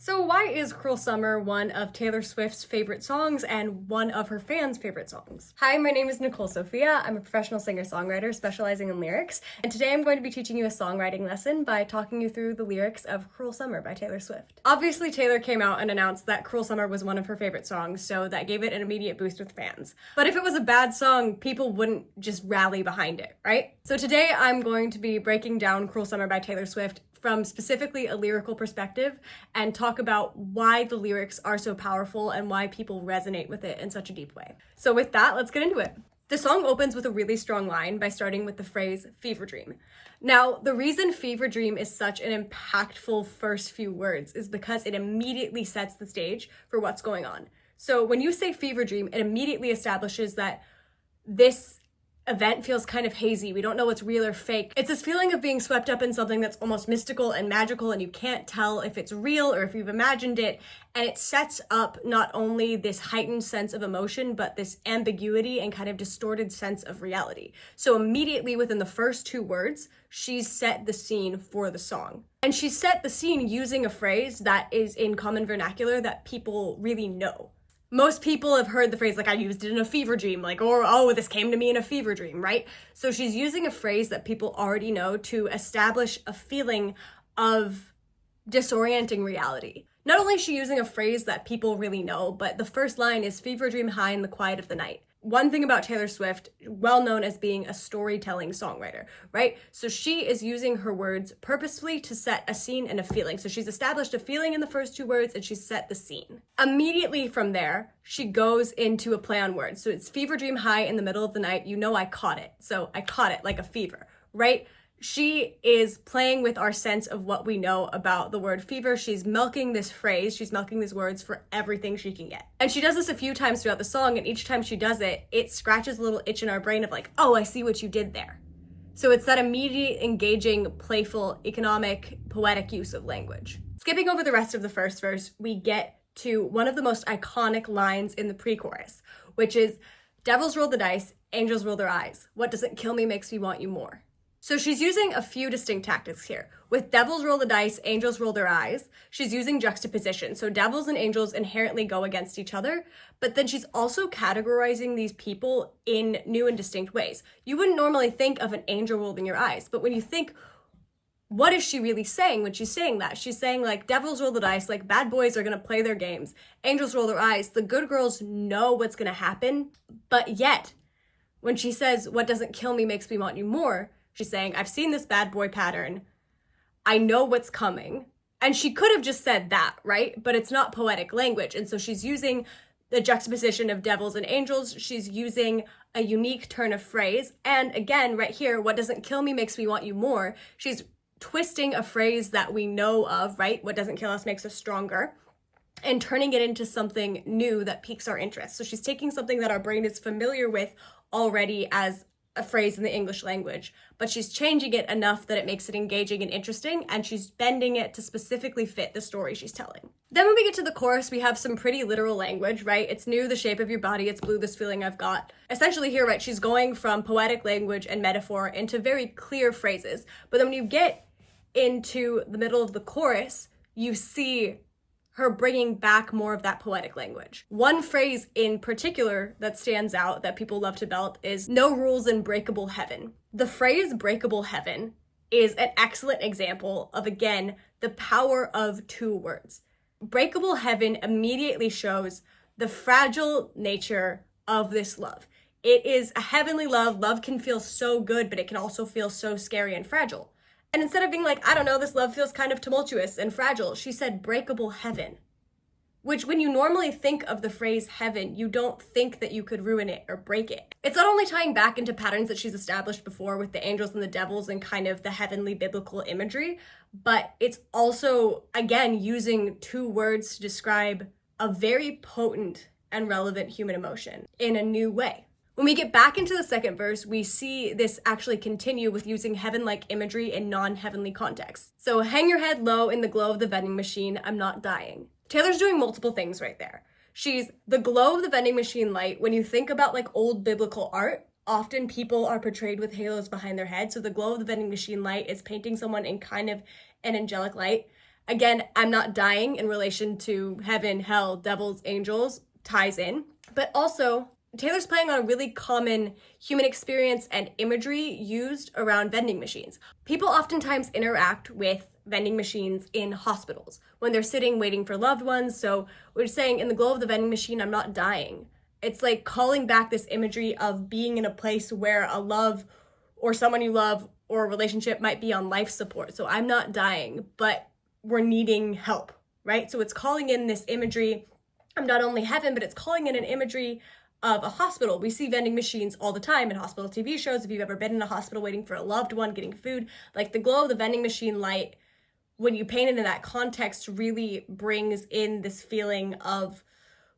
So why is Cruel Summer one of Taylor Swift's favorite songs and one of her fans' favorite songs? Hi, my name is Nicole Sophia. I'm a professional singer-songwriter specializing in lyrics, and today I'm going to be teaching you a songwriting lesson by talking you through the lyrics of Cruel Summer by Taylor Swift. Obviously, Taylor came out and announced that Cruel Summer was one of her favorite songs, so that gave it an immediate boost with fans. But if it was a bad song, people wouldn't just rally behind it, right? So today I'm going to be breaking down Cruel Summer by Taylor Swift from specifically a lyrical perspective and talk about why the lyrics are so powerful and why people resonate with it in such a deep way. So with that, let's get into it. The song opens with a really strong line by starting with the phrase fever dream. Now, the reason fever dream is such an impactful first few words is because it immediately sets the stage for what's going on. So when you say fever dream, it immediately establishes that this event feels kind of hazy. We don't know what's real or fake. It's this feeling of being swept up in something that's almost mystical and magical, and you can't tell if it's real or if you've imagined it. And it sets up not only this heightened sense of emotion, but this ambiguity and kind of distorted sense of reality. So immediately within the first two words, she's set the scene for the song. And she set the scene using a phrase that is in common vernacular that people really know. Most people have heard the phrase, like, I used it in a fever dream, like, or, oh, this came to me in a fever dream, right? So she's using a phrase that people already know to establish a feeling of disorienting reality. Not only is she using a phrase that people really know, but the first line is fever dream high in the quiet of the night. One thing about Taylor Swift, well known as being a storytelling songwriter, right? So she is using her words purposefully to set a scene and a feeling. So she's established a feeling in the first two words and she's set the scene. Immediately from there, she goes into a play on words. So it's fever dream high in the middle of the night. You know I caught it. So I caught it like a fever, right? She is playing with our sense of what we know about the word fever. She's milking this phrase, she's milking these words for everything she can get. And she does this a few times throughout the song, and each time she does it, it scratches a little itch in our brain of like, oh, I see what you did there. So it's that immediate, engaging, playful, economic, poetic use of language. Skipping over the rest of the first verse, we get to one of the most iconic lines in the pre-chorus, which is, devils roll the dice, angels roll their eyes. What doesn't kill me makes me want you more. So she's using a few distinct tactics here. With devils roll the dice, angels roll their eyes, she's using juxtaposition. So devils and angels inherently go against each other, but then she's also categorizing these people in new and distinct ways. You wouldn't normally think of an angel rolling your eyes, but when you think, what is she really saying when she's saying that? She's saying like devils roll the dice, like bad boys are gonna play their games. Angels roll their eyes, the good girls know what's gonna happen, but yet, when she says, what doesn't kill me makes me want you more, she's saying, I've seen this bad boy pattern. I know what's coming. And she could have just said that, right? But it's not poetic language. And so she's using the juxtaposition of devils and angels. She's using a unique turn of phrase. And again, right here, what doesn't kill me makes me want you more. She's twisting a phrase that we know of, right? What doesn't kill us makes us stronger, and turning it into something new that piques our interest. So she's taking something that our brain is familiar with already as a phrase in the English language, but she's changing it enough that it makes it engaging and interesting, and she's bending it to specifically fit the story she's telling. Then when we get to the chorus, we have some pretty literal language, right? It's new, the shape of your body, it's blue, this feeling I've got. Essentially here, right, she's going from poetic language and metaphor into very clear phrases, but then when you get into the middle of the chorus, you see her bringing back more of that poetic language. One phrase in particular that stands out that people love to belt is no rules in breakable heaven. The phrase breakable heaven is an excellent example of, again, the power of two words. Breakable heaven immediately shows the fragile nature of this love. It is a heavenly love. Love can feel so good, but it can also feel so scary and fragile. And instead of being like, I don't know, this love feels kind of tumultuous and fragile, she said breakable heaven. Which when you normally think of the phrase heaven, you don't think that you could ruin it or break it. It's not only tying back into patterns that she's established before with the angels and the devils and kind of the heavenly biblical imagery, but it's also, again, using two words to describe a very potent and relevant human emotion in a new way. When we get back into the second verse, we see this actually continue with using heaven-like imagery in non-heavenly contexts. So hang your head low in the glow of the vending machine, I'm not dying. Taylor's doing multiple things right there. She's the glow of the vending machine light. When you think about like old biblical art, often people are portrayed with halos behind their head. So the glow of the vending machine light is painting someone in kind of an angelic light. Again, I'm not dying in relation to heaven, hell, devils, angels ties in, but also Taylor's playing on a really common human experience and imagery used around vending machines. People oftentimes interact with vending machines in hospitals when they're sitting waiting for loved ones. So we're saying, in the glow of the vending machine, I'm not dying. It's like calling back this imagery of being in a place where a love or someone you love or a relationship might be on life support. So I'm not dying, but we're needing help, right? So it's calling in this imagery of not only heaven, but it's calling in an imagery of a hospital. We see vending machines all the time in hospital TV shows. If you've ever been in a hospital waiting for a loved one, getting food, like the glow of the vending machine light, when you paint it in that context, really brings in this feeling of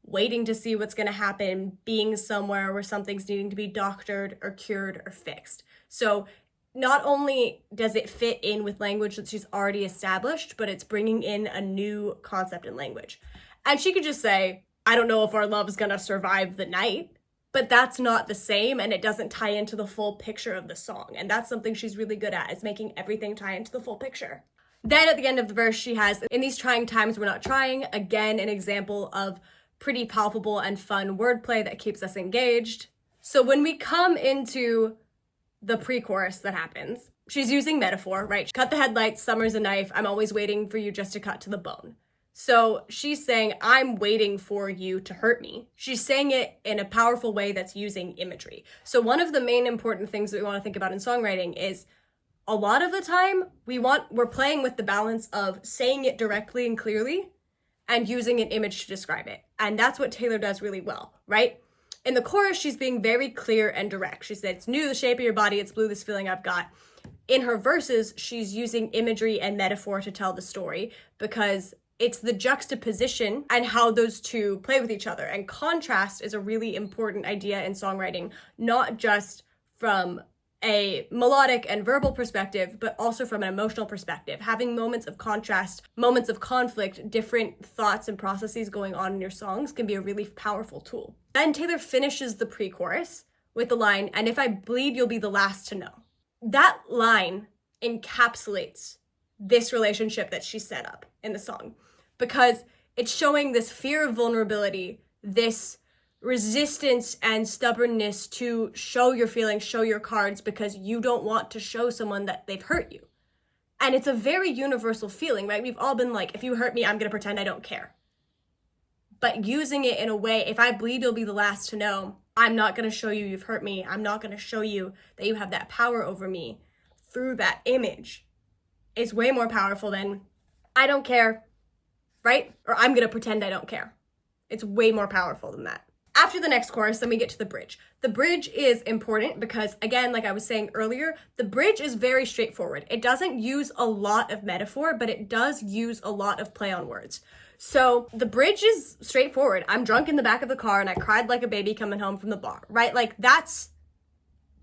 waiting to see what's going to happen, being somewhere where something's needing to be doctored or cured or fixed. So not only does it fit in with language that she's already established, but it's bringing in a new concept in language. And she could just say, I don't know if our love is going to survive the night, but that's not the same, and it doesn't tie into the full picture of the song. And that's something she's really good at, is making everything tie into the full picture. Then at the end of the verse, she has, in these trying times, we're not trying. Again, an example of pretty palpable and fun wordplay that keeps us engaged. So when we come into the pre-chorus that happens, she's using metaphor, right? Cut the headlights, summer's a knife, I'm always waiting for you just to cut to the bone. So she's saying, I'm waiting for you to hurt me. She's saying it in a powerful way that's using imagery. So one of the main important things that we want to think about in songwriting is, a lot of the time we're playing with the balance of saying it directly and clearly and using an image to describe it. And that's what Taylor does really well, right? In the chorus, she's being very clear and direct. She said, it's new, the shape of your body, it's blue, this feeling I've got. In her verses, she's using imagery and metaphor to tell the story, because it's the juxtaposition and how those two play with each other. And contrast is a really important idea in songwriting, not just from a melodic and verbal perspective, but also from an emotional perspective. Having moments of contrast, moments of conflict, different thoughts and processes going on in your songs can be a really powerful tool. Then Taylor finishes the pre-chorus with the line, and if I bleed, you'll be the last to know. That line encapsulates this relationship that she set up in the song, because it's showing this fear of vulnerability, this resistance and stubbornness to show your feelings, show your cards, because you don't want to show someone that they've hurt you. And it's a very universal feeling, right? We've all been like, if you hurt me, I'm going to pretend I don't care. But using it in a way, if I bleed, you'll be the last to know. I'm not going to show you you've hurt me. I'm not going to show you that you have that power over me. Through that image is way more powerful than I don't care, right? Or I'm going to pretend I don't care. It's way more powerful than that. After the next chorus, then we get to the bridge. The bridge is important because, again, like I was saying earlier, the bridge is very straightforward. It doesn't use a lot of metaphor, but it does use a lot of play on words. So the bridge is straightforward. I'm drunk in the back of the car and I cried like a baby coming home from the bar, right? Like, that's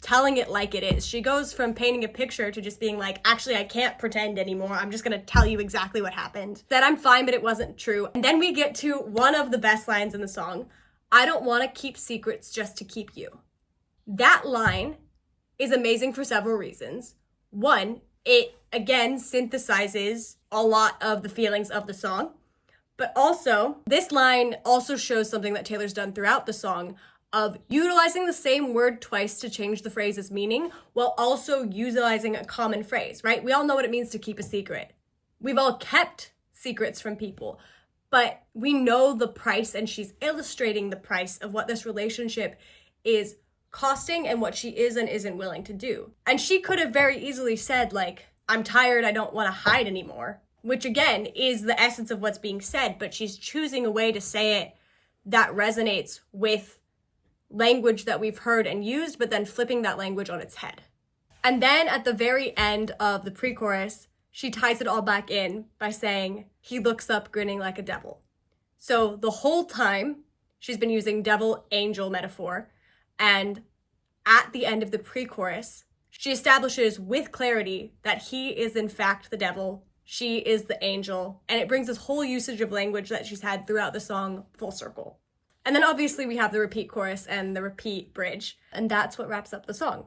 telling it like it is. She goes from painting a picture to just being like, actually, I can't pretend anymore. I'm just going to tell you exactly what happened. That I'm fine, but it wasn't true. And then we get to one of the best lines in the song. I don't want to keep secrets just to keep you. That line is amazing for several reasons. One, it again synthesizes a lot of the feelings of the song. But also, this line also shows something that Taylor's done throughout the song of utilizing the same word twice to change the phrase's meaning while also utilizing a common phrase, right? We all know what it means to keep a secret. We've all kept secrets from people, but we know the price, and she's illustrating the price of what this relationship is costing and what she is and isn't willing to do. And she could have very easily said, like, I'm tired, I don't want to hide anymore, which again is the essence of what's being said, but she's choosing a way to say it that resonates with language that we've heard and used, but then flipping that language on its head. And then at the very end of the pre-chorus, she ties it all back in by saying, he looks up grinning like a devil. So the whole time she's been using devil angel metaphor, and at the end of the pre-chorus, she establishes with clarity that he is in fact the devil, she is the angel, and it brings this whole usage of language that she's had throughout the song full circle. And then obviously we have the repeat chorus and the repeat bridge, and that's what wraps up the song.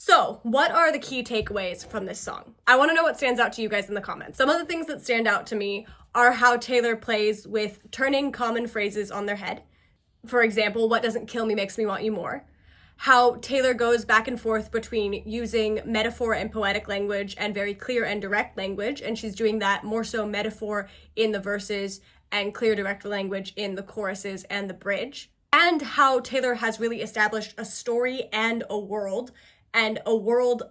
So, what are the key takeaways from this song? I want to know what stands out to you guys in the comments. Some of the things that stand out to me are how Taylor plays with turning common phrases on their head. For example, what doesn't kill me makes me want you more. How Taylor goes back and forth between using metaphor and poetic language and very clear and direct language, and she's doing that more so metaphor in the verses and clear direct language in the choruses and the bridge. And how Taylor has really established a story and a world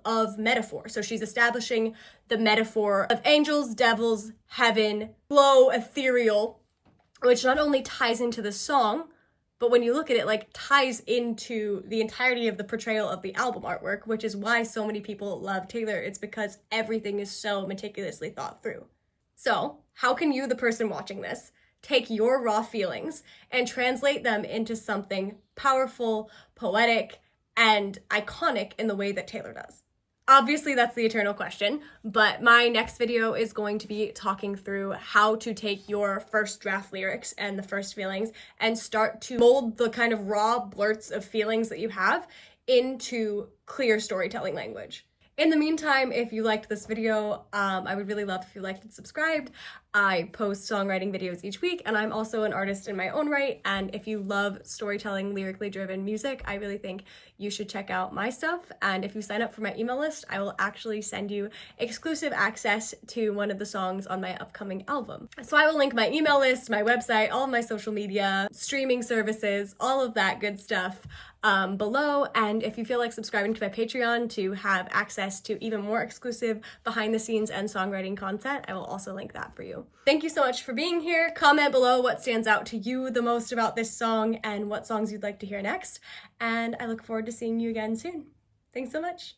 of metaphor. So she's establishing the metaphor of angels, devils, heaven, glow, ethereal, which not only ties into the song, but when you look at it, like, ties into the entirety of the portrayal of the album artwork, which is why so many people love Taylor. It's because everything is so meticulously thought through. So how can you, the person watching this, take your raw feelings and translate them into something powerful, poetic, and iconic in the way that Taylor does? Obviously, that's the eternal question, but my next video is going to be talking through how to take your first draft lyrics and the first feelings and start to mold the kind of raw blurts of feelings that you have into clear storytelling language. In the meantime, if you liked this video, I would really love if you liked and subscribed. I post songwriting videos each week, and I'm also an artist in my own right, and if you love storytelling, lyrically driven music, I really think you should check out my stuff. And if you sign up for my email list, I will actually send you exclusive access to one of the songs on my upcoming album. So I will link my email list, my website, all of my social media, streaming services, all of that good stuff below. And if you feel like subscribing to my Patreon to have access to even more exclusive behind the scenes and songwriting content, I will also link that for you. Thank you so much for being here. Comment below what stands out to you the most about this song and what songs you'd like to hear next. And I look forward to seeing you again soon. Thanks so much.